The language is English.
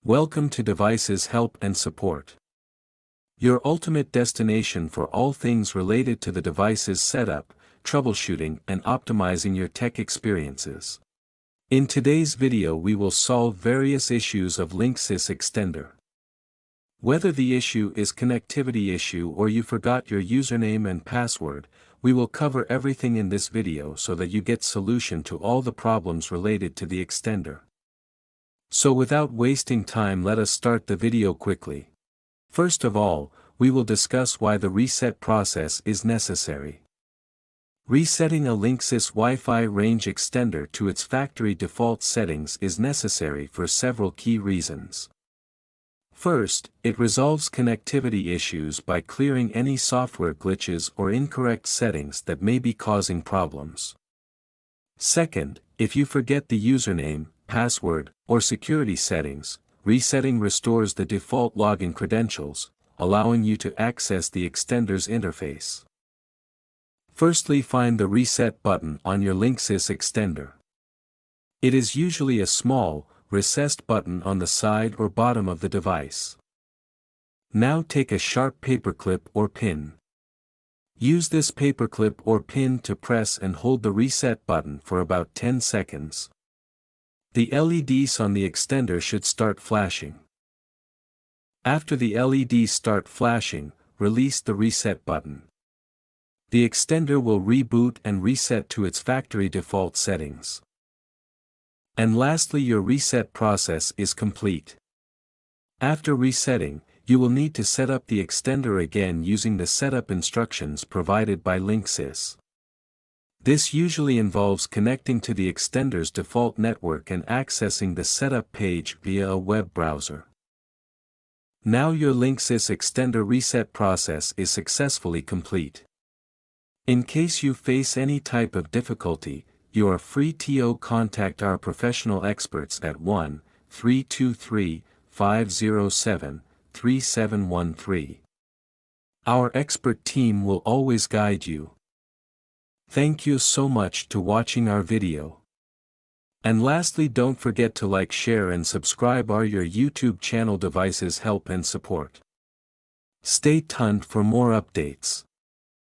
Welcome to Devices Help and Support, your ultimate destination for all things related to the device's setup, troubleshooting and optimizing your tech experiences. In today's video we will solve various issues of Linksys Extender. Whether the issue is connectivity issue or you forgot your username and password, we will cover everything in this video so that you get solution to all the problems related to the extender. So without wasting time, let us start the video quickly. First of all, we will discuss why the reset process is necessary. Resetting a Linksys Wi-Fi range extender to its factory default settings is necessary for several key reasons. First, it resolves connectivity issues by clearing any software glitches or incorrect settings that may be causing problems. Second, if you forget the username, password, or security settings, resetting restores the default login credentials, allowing you to access the extender's interface. Firstly, find the reset button on your Linksys extender. It is usually a small, recessed button on the side or bottom of the device. Now take a sharp paperclip or pin. Use this paperclip or pin to press and hold the reset button for about 10 seconds. The LEDs on the extender should start flashing. After the LEDs start flashing, release the reset button. The extender will reboot and reset to its factory default settings. And lastly, your reset process is complete. After resetting, you will need to set up the extender again using the setup instructions provided by Linksys. This usually involves connecting to the extender's default network and accessing the setup page via a web browser. Now your Linksys extender reset process is successfully complete. In case you face any type of difficulty, you are free to contact our professional experts at 1-323-507-3713. Our expert team will always guide you. Thank you so much to watching our video. And lastly, don't forget to like, share and subscribe our your YouTube channel Devices Help and Support. Stay tuned for more updates.